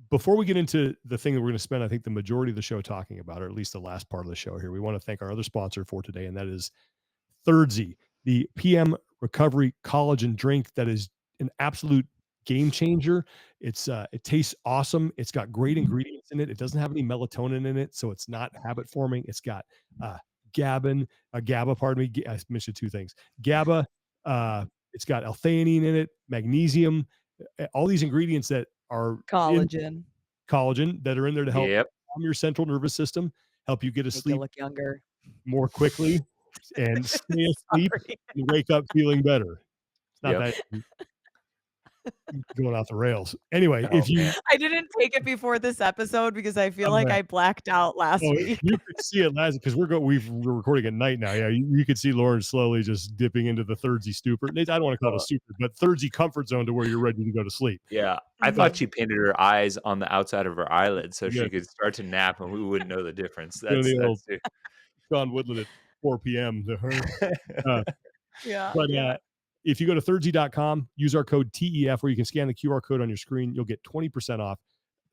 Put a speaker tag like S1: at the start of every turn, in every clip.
S1: before we get into the thing that we're going to spend, I think the majority of the show talking about, or at least the last part of the show here, we want to thank our other sponsor for today, and that is Thirdsy, the PM recovery collagen drink that is an absolute game changer. It tastes awesome. It's got great ingredients in it. It doesn't have any melatonin in it, so it's not habit forming. It's got GABA, pardon me. I mentioned two things. GABA, it's got L-theanine in it, magnesium, all these ingredients that are in
S2: Collagen.
S1: collagen that are in there to help
S3: Yep.
S1: calm your central nervous system, help you get to
S2: Make you
S1: sleep
S2: look younger.
S1: more quickly and stay asleep
S2: Sorry.
S1: and wake up feeling better. It's not
S3: Yep.
S1: that going off the rails. Anyway,
S3: Oh,
S1: if you
S3: man.
S2: I didn't take it before this episode because I feel
S1: oh,
S2: like
S1: man.
S2: I blacked out last
S1: Oh,
S2: week.
S1: you could see it last because we're recording at night now. Yeah, you could see Lauren slowly just dipping into the Thirdsy stupor. I don't want to call it a stupor, but Thirdsy comfort zone to where you're ready to go to sleep.
S3: Yeah. I
S1: But
S3: thought she painted her eyes on the outside of her eyelids so
S1: yeah,
S3: she could start to nap and we wouldn't know the difference.
S1: you know, the old
S3: That's
S1: Sean Woodland at 4 p.m. to her. Uh,
S2: Yeah,
S1: But
S2: yeah.
S1: if you go to thirdsy.com, use our code TEF, where you can scan the QR code on your screen, you'll get 20% off.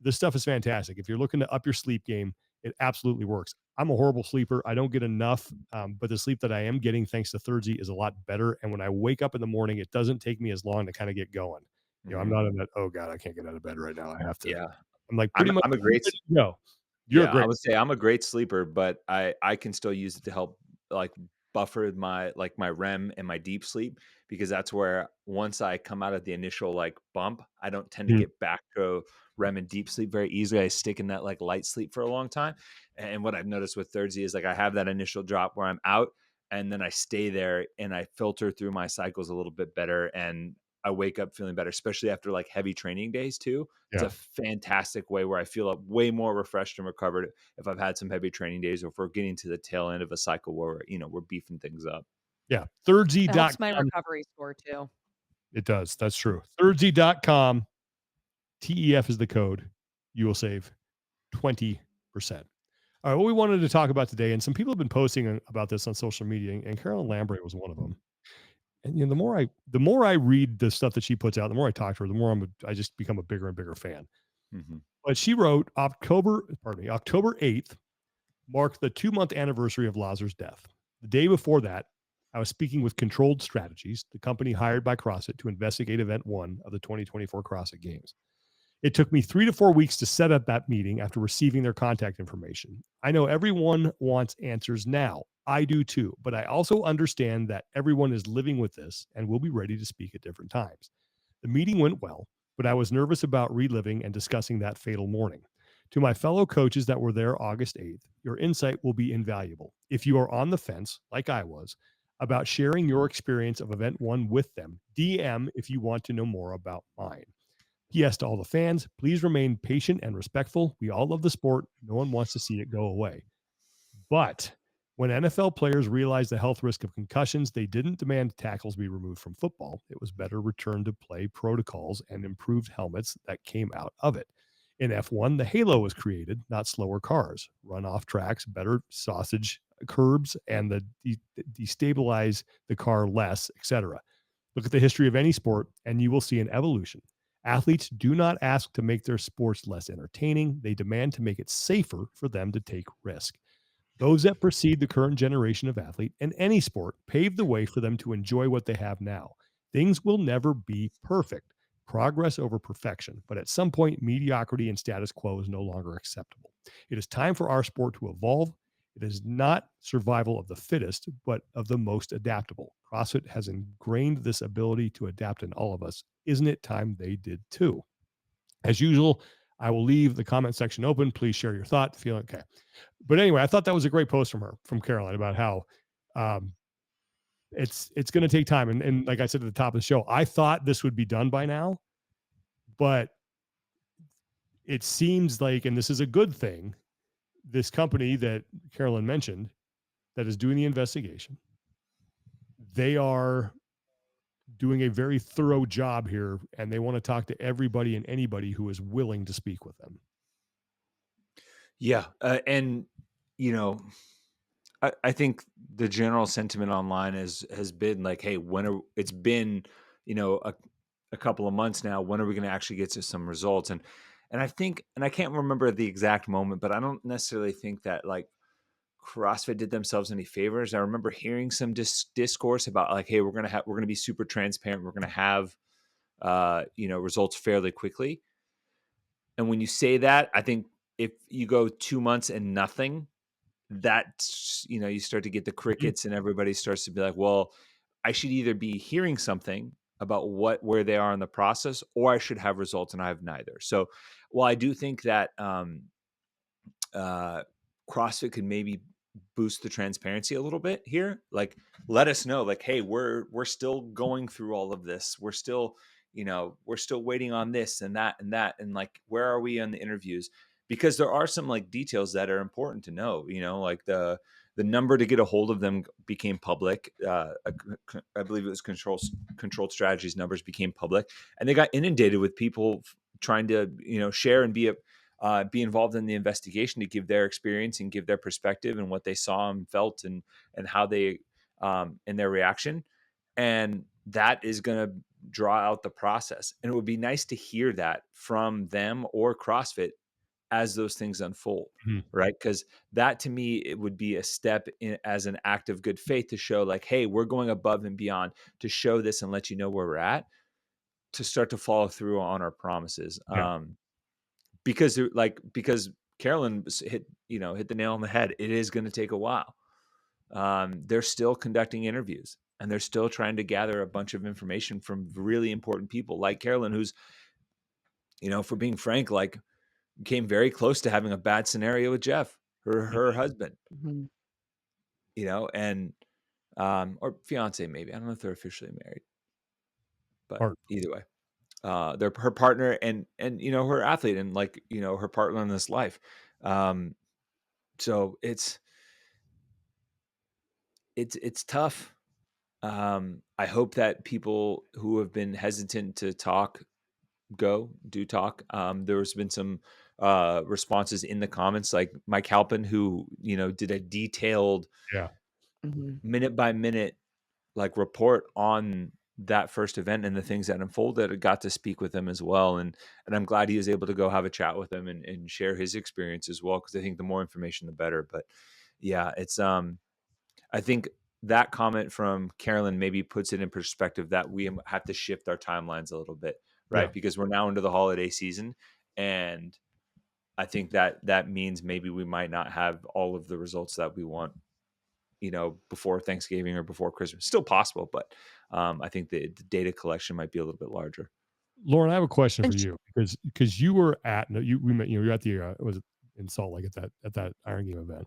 S1: This stuff is fantastic. If you're looking to up your sleep game, it absolutely works. I'm a horrible sleeper. I don't get enough, but the sleep that I am getting thanks to Thirdsy is a lot better. And when I wake up in the morning, it doesn't take me as long to kind of get going. You know, I'm not in that, oh God, I can't get out of bed right now. I have to.
S3: yeah.
S1: I'm like pretty much
S3: I'm a great
S1: no. You're
S3: Yeah, I
S1: great.
S3: would say I'm a great sleeper, but I can still use it to help like buffer my REM and my deep sleep because that's where once I come out of the initial like bump, I don't tend to
S1: Mhm.
S3: get back to REM and deep sleep very easily. I stick in that like light sleep for a long time. And what I've noticed with Thursday is like I have that initial drop where I'm out and then I stay there and I filter through my cycles a little bit better and I wake up feeling better, especially after like heavy training days too. It's
S1: Yeah.
S3: a fantastic way where I feel way more refreshed and recovered if I've had some heavy training days or if we're getting to the tail end of a cycle where we're beefing things up.
S1: Yeah.
S2: It helps my
S1: Thirdsy.com.
S2: recovery score too.
S1: It does. That's true. Thirdsy.com. TEF is the code. You will save 20%. All right, what we wanted to talk about today, and some people have been posting about this on social media, and Carolyn Lambre was one of them. And the more I read the stuff that she puts out, the more I talk to her, the more I just become a bigger and bigger fan.
S3: Mm-hmm.
S1: But she wrote October 8th marked the 2-month anniversary of Lazar's death. The day before that, I was speaking with Controlled Strategies, the company hired by CrossFit to investigate Event 1 of the 2024 CrossFit Games. It took me 3 to 4 weeks to set up that meeting after receiving their contact information. I know everyone wants answers now. I do too, but I also understand that everyone is living with this and will be ready to speak at different times. The meeting went well, but I was nervous about reliving and discussing that fatal morning. To my fellow coaches that were there August 8th, your insight will be invaluable. If you are on the fence, like I was, about sharing your experience of Event 1 with them, DM if you want to know more about mine. P.S. to all the fans, please remain patient and respectful. We all love the sport. No one wants to see it go away. But when NFL players realized the health risk of concussions, they didn't demand tackles be removed from football. It was better return to play protocols and improved helmets that came out of it. In F1, the halo was created, not slower cars. Run off tracks, better sausage curbs, and destabilize the car less, etc. Look at the history of any sport, and you will see an evolution. Athletes do not ask to make their sports less entertaining. They demand to make it safer for them to take risk. Those that precede the current generation of athlete in any sport pave the way for them to enjoy what they have now. Things will never be perfect. Progress over perfection. But at some point, mediocrity and status quo is no longer acceptable. It is time for our sport to evolve. It is not survival of the fittest, but of the most adaptable. CrossFit has ingrained this ability to adapt in all of us. Isn't it time they did too? As usual, I will leave the comment section open. Please share your thought. Feel okay. But anyway, I thought that was a great post from Caroline, about how it's going to take time. And like I said at the top of the show, I thought this would be done by now, but it seems like, and this is a good thing, this company that Carolyn mentioned that is doing the investigation, they are doing a very thorough job here, and they want to talk to everybody and anybody who is willing to speak with them.
S3: Yeah. And, I think the general sentiment online has been like, hey, it's been, a couple of months now, when are we going to actually get to some results? And And I think, and I can't remember the exact moment, but I don't necessarily think that like CrossFit did themselves any favors. I remember hearing some discourse about like, hey, we're gonna be super transparent. We're gonna have results fairly quickly. And when you say that, I think if you go 2 months and nothing, that's, you start to get the crickets and everybody starts to be like, well, I should either be hearing something about where they are in the process, or I should have results, and I have neither. So while I do think that CrossFit could maybe boost the transparency a little bit here, like let us know, like, hey, we're still going through all of this. We're still waiting on this and that and that, and like, where are we on the interviews? Because there are some like details that are important to know, like the number to get a hold of them became public. I believe it was controlled strategies numbers became public, and they got inundated with people trying to share and be involved in the investigation to give their experience and give their perspective and what they saw and felt and how they in their reaction. And that is going to draw out the process. And it would be nice to hear that from them or CrossFit as those things unfold.
S1: Mhm.
S3: Right. Because that to me, it would be a step in, as an act of good faith to show like, hey, we're going above and beyond to show this and let you know where we're at, to start to follow through on our promises.
S1: Yeah.
S3: Because Carolyn hit the nail on the head. It is going to take a while. They're still conducting interviews, and they're still trying to gather a bunch of information from really important people like Carolyn, who's, for being frank, like came very close to having a bad scenario with Jeff, her husband,
S2: Mhm.
S3: and or fiance, maybe. I don't know if they're officially married, but
S1: Hard.
S3: either way. They're her partner and her athlete and like her partner in this life. So it's tough. I hope that people who have been hesitant to talk do talk. There's been some responses in the comments, like Mike Halpin, who did a detailed
S1: Yeah.
S2: Mhm.
S3: minute by minute like report on that first event and the things that unfolded. I got to speak with him as well, and I'm glad he was able to go have a chat with him and share his experience as well, because I think the more information the better. But yeah, it's I think that comment from Carolyn maybe puts it in perspective that we have to shift our timelines a little bit, right?
S1: Yeah.
S3: Because we're now into the holiday season, and I think that means maybe we might not have all of the results that we want, before Thanksgiving or before Christmas. Still possible, but I think the data collection might be a little bit larger.
S1: Lauren, I have a question for
S2: And
S1: you because you were at we met you're at the was it in Salt Lake at that Iron Game event.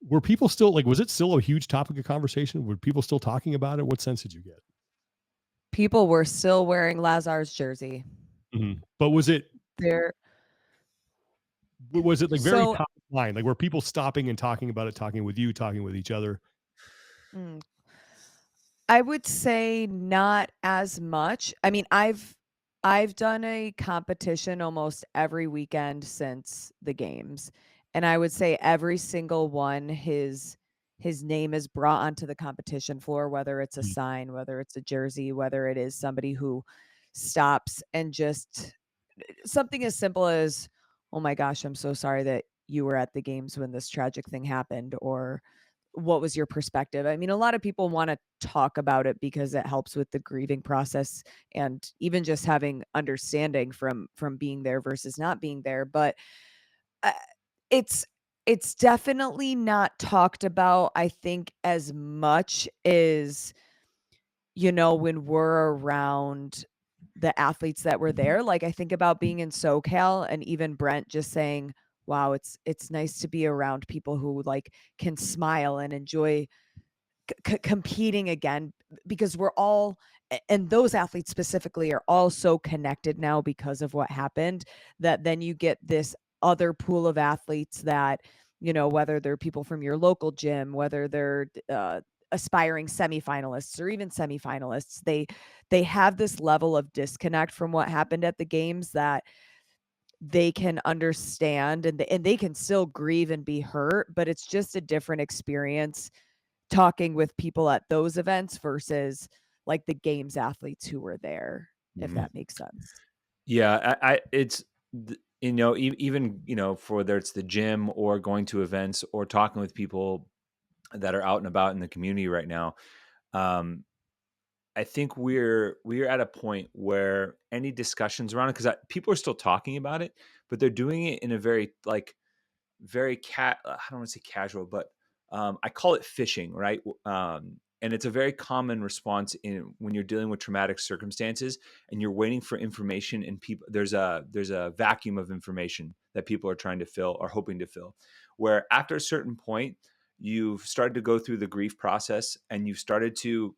S1: Were people still like? Was it still a huge topic of conversation? Were people still talking about it? What sense did you get?
S2: people were still wearing Lazar's jersey.
S1: But was it
S2: There
S1: like very
S2: so
S1: top of mind? Like were people stopping and talking about it, talking with you, talking with each other?
S2: mm, I would say not as much. I mean, I've done a competition almost every weekend since the games, and I would say every single one his name is brought onto the competition floor, whether it's a
S1: Mm.
S2: sign, whether it's a jersey, whether it is somebody who stops and just something as simple as, "Oh my gosh, I'm so sorry that you were at the games when this tragic thing happened," or "What was your perspective?" I mean, a lot of people wanna talk about it because it helps with the grieving process and even just having understanding from being there versus not being there, but, uh, it's it's definitely not talked about, I think, as much as, when we're around the athletes that were there. Like, I think about being in SoCal and even Brent just saying, "Wow, it's nice to be around people who, like, can smile and enjoy competing again," because we're all and those athletes specifically are all so connected now because of what happened, that then you get this other pool of athletes that, whether they're people from your local gym, whether they're aspiring semifinalists or even semifinalists, they have this level of disconnect from what happened at the games that they can understand, and they can still grieve and be hurt, but it's just a different experience talking with people at those events versus like the games athletes who were there, if
S3: Mhm.
S2: that makes sense.
S3: Yeah, it's even for whether it's the gym or going to events or talking with people that are out and about in the community right now. Um, I think we're at a point where any discussions around it, because people are still talking about it, but they're doing it in a very very I don't want to say casual, but I call it fishing, right? And it's a very common response in when you're dealing with traumatic circumstances and you're waiting for information, and people there's a vacuum of information that people are trying to fill or hoping to fill, where after a certain point you've started to go through the grief process and you've started to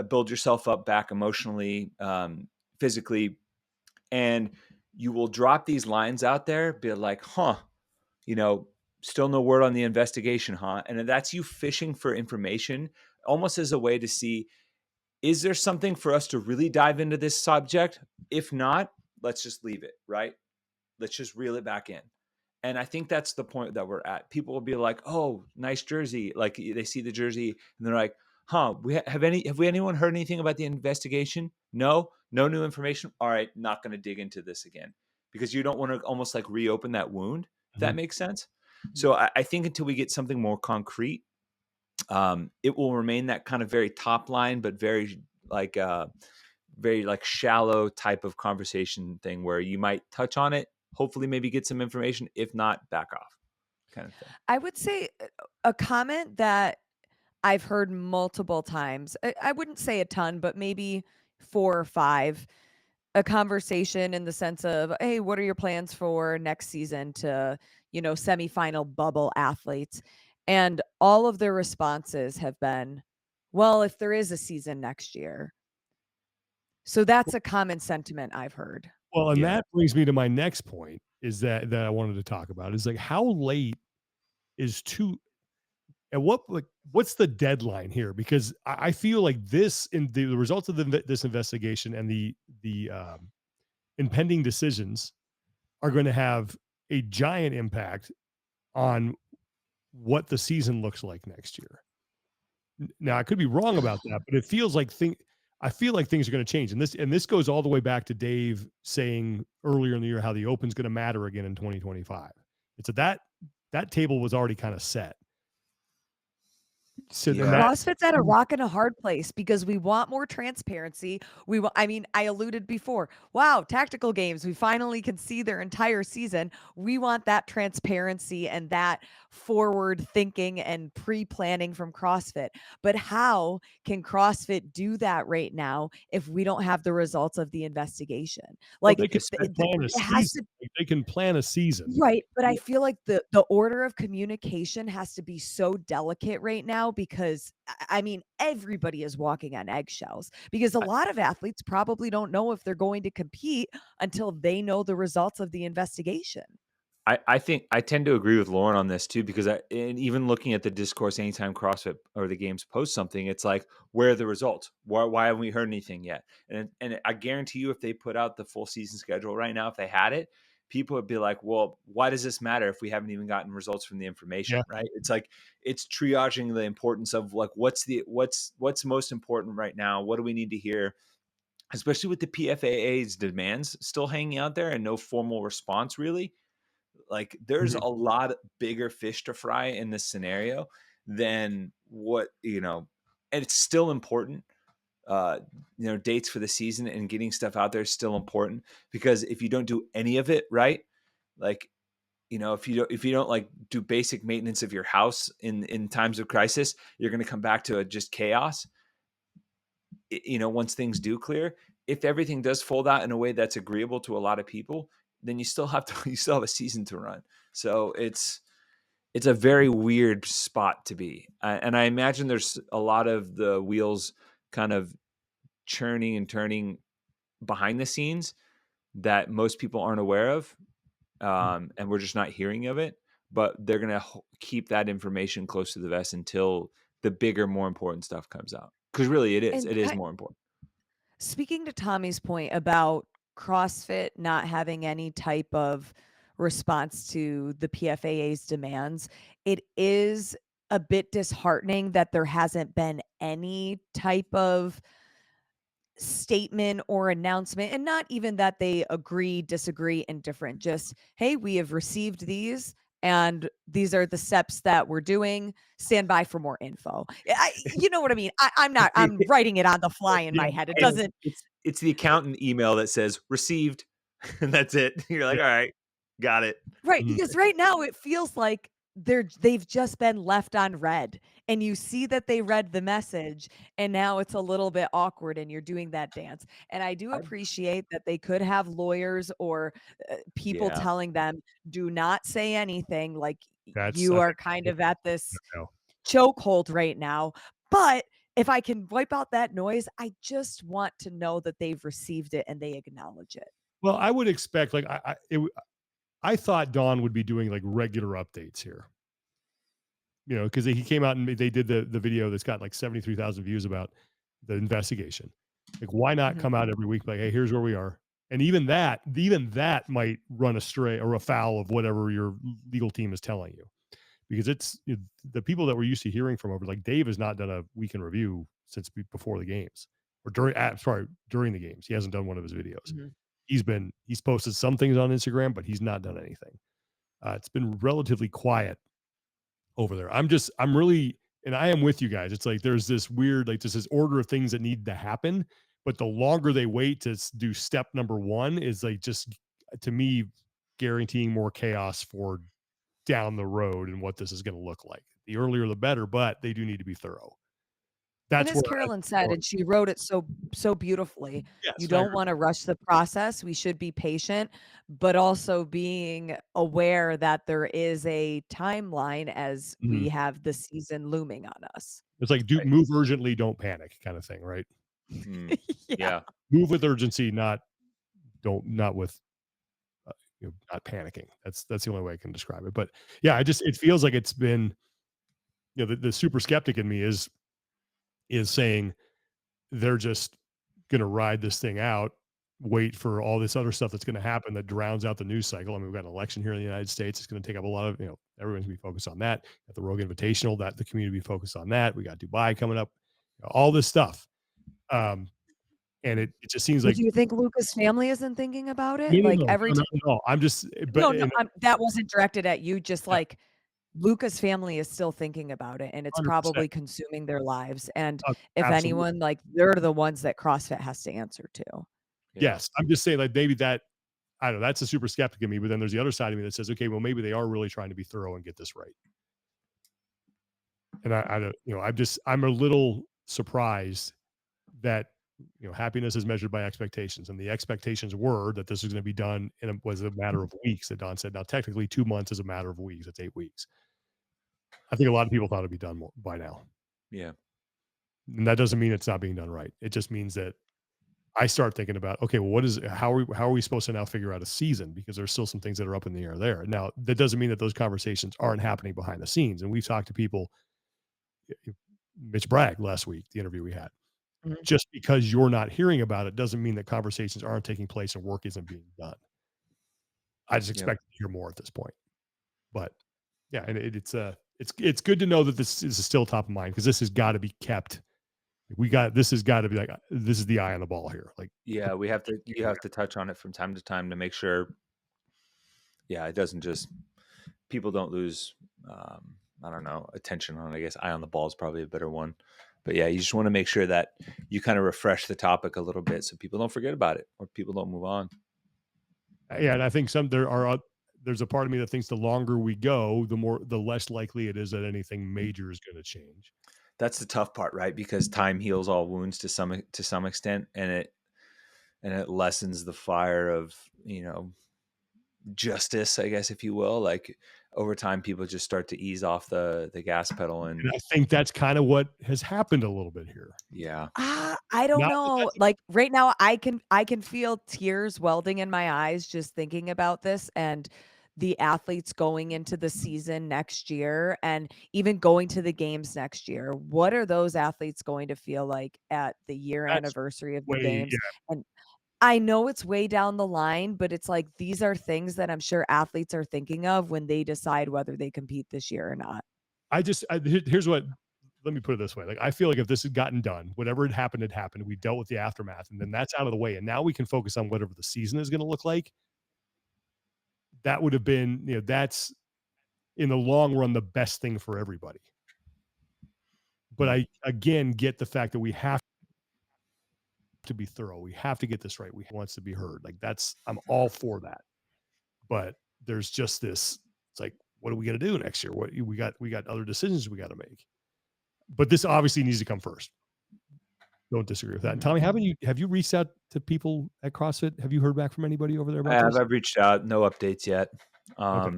S3: build yourself up back emotionally, physically, and you will drop these lines out there, be like, huh, you know, still no word on the investigation, huh? And that's you fishing for information almost as a way to see, is there something for us to really dive into this subject? If not, let's just leave it, right? Let's just reel it back in. And I think that's the point that we're at. People will be like, "Oh, nice jersey." Like they see the jersey and they're like, "Huh, have we anyone heard anything about the investigation?" No, no new information. All right, not going to dig into this again because you don't want to almost like reopen that wound. If that
S1: Mhm.
S3: makes sense. So I think until we get something more concrete, it will remain that kind of very top line, but like very like shallow type of conversation thing where you might touch on it, hopefully maybe get some information, if not back off kind of thing.
S2: I would say a comment that I've heard multiple times. I wouldn't say a ton, but maybe 4 or 5. A conversation in the sense of, "Hey, what are your plans for next season to, semifinal bubble athletes?" And all of their responses have been, "Well, if there is a season next year." So that's a common sentiment I've heard.
S1: Well, and
S3: Yeah.
S1: that brings me to my next point is that I wanted to talk about is like how late is too and what's the deadline here? Because I feel like this in the results of this investigation and the impending decisions are going to have a giant impact on what the season looks like next year. Now I could be wrong about that, but it feels like I feel like things are going to change. And this goes all the way back to Dave saying earlier in the year how the Open's going to matter again in 2025. It's that table was already kind of set. So then
S3: Yeah.
S2: CrossFit's at a rock and a hard place because we want more transparency. I mean, I alluded before. Wow, tactical games. We finally can see their entire season. We want that transparency and that forward thinking and pre-planning from CrossFit. But how can CrossFit do that right now if we don't have the results of the investigation?
S1: well,
S2: Like
S1: they can plan a
S2: it has
S1: season.
S2: to.
S1: Like, they can plan a season.
S2: Right, but I
S3: Yeah.
S2: feel like the order of communication has to be so delicate right now because I mean everybody is walking on eggshells because a lot of athletes probably don't know if they're going to compete until they know the results of the investigation.
S3: I think I tend to agree with Lauren on this too, because and even looking at the discourse anytime CrossFit or the games post something, it's like, where are the results? Why haven't we heard anything yet? And I guarantee you, if they put out the full season schedule right now, if they had it, people would be like, well, why does this matter if we haven't even gotten results from the information?
S1: Yeah.
S3: Right? It's like it's triaging the importance of like what's most important right now. What do we need to hear? Especially with the PFAA's demands still hanging out there and no formal response really, like there's
S1: Mhm.
S3: a lot bigger fish to fry in this scenario than and it's still important. Uh, dates for the season and getting stuff out there is still important because if you don't do any of it right, like if you don't like do basic maintenance of your house in times of crisis, you're going to come back to just chaos. Once things do clear, if everything does fold out in a way that's agreeable to a lot of people, then you still have to you still have a season to run. So it's a very weird spot to be. And I imagine there's a lot of the wheels kind of churning and turning behind the scenes that most people aren't aware of. And we're just not hearing of it. But they're going to keep that information close to the vest until the bigger, more important stuff comes out. Because really, it is.
S2: And
S3: It is more important.
S2: speaking to Tommy's point about CrossFit not having any type of response to the PFAA's demands, it is a bit disheartening that there hasn't been any type of statement or announcement, and not even that they agree, disagree, indifferent, just, hey, we have received these and these are the steps that we're doing. Stand by for more info. You know what I mean? I'm writing it on the fly in my head. It
S3: And
S2: doesn't.
S3: it's the accountant email that says received, and that's it. You're like, all right, got it.
S2: Right,
S1: Mhm.
S2: because right now it feels like they've just been left on red, and you see that they read the message, and now it's a little bit awkward, and you're doing that dance. And I do
S3: I
S2: appreciate that they could have lawyers or people
S3: Yeah.
S2: telling them, "Do not say anything." Like
S1: That's
S2: you
S1: I
S2: are
S1: think
S2: kind
S1: yeah,
S2: of at this
S1: no.
S2: chokehold right now. But if I can wipe out that noise, I just want to know that they've received it and they acknowledge it.
S1: Well, I would expect like I thought Dawn would be doing like regular updates here. Because he came out and they did the video that's got like 73,000 views about the investigation. Like, why not
S2: Mhm.
S1: come out every week like, hey, here's where we are. And even that might run astray or afoul of whatever your legal team is telling you, because the people that we're used to hearing from over, like Dave has not done a weekend review since before the games or during the games. He hasn't done one of his videos.
S2: Mhm.
S1: He's posted some things on Instagram, but he's not done anything. It's been relatively quiet over there. I'm really, and I am with you guys. It's like there's this weird, like this order of things that need to happen, but the longer they wait to do step number one is like just to me guaranteeing more chaos for down the road and what this is going to look like. The earlier the better, but they do need to be thorough.
S2: And
S1: That's
S2: as
S1: where
S2: Carolyn said,
S1: where-
S2: and she wrote it so beautifully,
S1: yes,
S2: you
S1: I
S2: don't
S1: agree.
S2: wanna rush the process, we should be patient, but also being aware that there is a timeline as
S1: Mhm.
S2: we have the season looming on us.
S1: It's like do
S3: Right.
S1: move urgently, don't panic kind of thing, right?
S3: Mm,
S2: Yeah.
S3: yeah.
S1: Move with urgency, not with not panicking. That's the only way I can describe it. But yeah, it feels like it's been, the super skeptic in me is saying they're just gonna ride this thing out, wait for all this other stuff that's gonna happen that drowns out the news cycle. I mean, we've got an election here in the United States. It's gonna take up a lot of, everyone's gonna be focused on that. At the Rogue Invitational, that the community be focused on that. We got Dubai coming up, all this stuff. Um, and it just seems
S2: But
S1: like
S2: do you think Luca's family isn't thinking about
S1: no,
S2: it?
S1: no,
S2: Like,
S1: no,
S2: every
S1: no,
S2: time.
S1: not at all. I'm just, but
S2: No, no,
S1: and
S2: that wasn't directed at you, just
S1: yeah,
S2: like, Luca's family is still thinking about it, and it's
S1: 100%.
S2: probably consuming their lives, and if
S1: Absolutely.
S2: anyone, like, they're the ones that CrossFit has to answer to.
S3: Yeah.
S1: Yes. I'm just saying like maybe that I don't know, that's a super skeptic of me, but then there's the other side of me that says, okay, well, maybe they are really trying to be thorough and get this right. And I don't, I'm a little surprised that, happiness is measured by expectations. And the expectations were that this was going to be done was a matter of weeks, that Don said. Now, technically 2 months is a matter of weeks. It's 8 weeks. I think a lot of people thought it'd be done more by now.
S3: Yeah.
S1: And that doesn't mean it's not being done right. It just means that I start thinking about, okay, well, how are we supposed to now figure out a season? Because there's still some things that are up in the air there. Now, that doesn't mean that those conversations aren't happening behind the scenes. And we've talked to people, Mitch Bragg last week, the interview we had.
S2: Mhm.
S1: Just because you're not hearing about it doesn't mean that conversations aren't taking place and work isn't being done. I just
S3: Yep.
S1: expect to hear more at this point. But yeah, and it's good to know that this is still top of mind, because this has got to be kept. This has got to be like, this is the eye on the ball here. Like,
S3: Yeah, you have to touch on it from time to time to make sure, yeah, it doesn't just people don't lose I don't know, attention on, I guess eye on the ball is probably a better one. But yeah, you just want to make sure that you kind of refresh the topic a little bit so people don't forget about it or people don't move on.
S1: yeah, and I think there's a part of me that thinks the longer we go, the less likely it is that anything major is going to change.
S3: That's the tough part, right? Because time heals all wounds to some extent, and it lessens the fire of, justice, I guess, if you will. Like over time, people just start to ease off the gas pedal,
S1: And
S3: and
S1: I think that's kind of what has happened a little bit here.
S3: yeah,
S2: I don't
S1: Not that
S2: know.
S1: that's
S2: Like right now I can feel tears welding in my eyes just thinking about this and the athletes going into the season next year and even going to the games next year. What are those athletes going to feel like at the year
S1: that's
S2: anniversary of the
S1: way
S2: games?
S1: yeah.
S2: And I know it's way down the line, but it's like these are things that I'm sure athletes are thinking of when they decide whether they compete this year or not.
S1: Here's what let me put it this way. Like, I feel like if this had gotten done, whatever had happened, we dealt with the aftermath, and then that's out of the way. And now we can focus on whatever the season is going to look like. That would have been, that's in the long run, the best thing for everybody. But I, again, get the fact that we have to be thorough. We have to get this right. We wants to be heard. Like, I'm all for that. But there's just this, it's like, what are we going to do next year? We got other decisions we got to make. But this obviously needs to come first. Don't disagree with that. And Tommy, have you reached out to people at CrossFit? Have you heard back from anybody over there about this?
S3: I've reached out, no updates yet.
S1: Okay.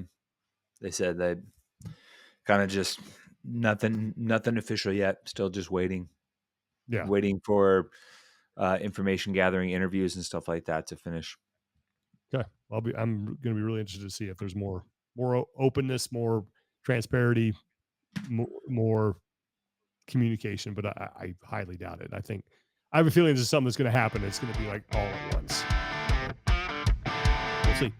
S3: They said they kind of just nothing official yet. Still just waiting.
S1: Yeah.
S3: Waiting for information gathering, interviews and stuff like that to finish.
S1: Okay. I'm going to be really interested to see if there's more openness, more transparency, more communication, but I highly doubt it. I have a feeling this is something that's going to happen. It's going to be like all at once. We'll see.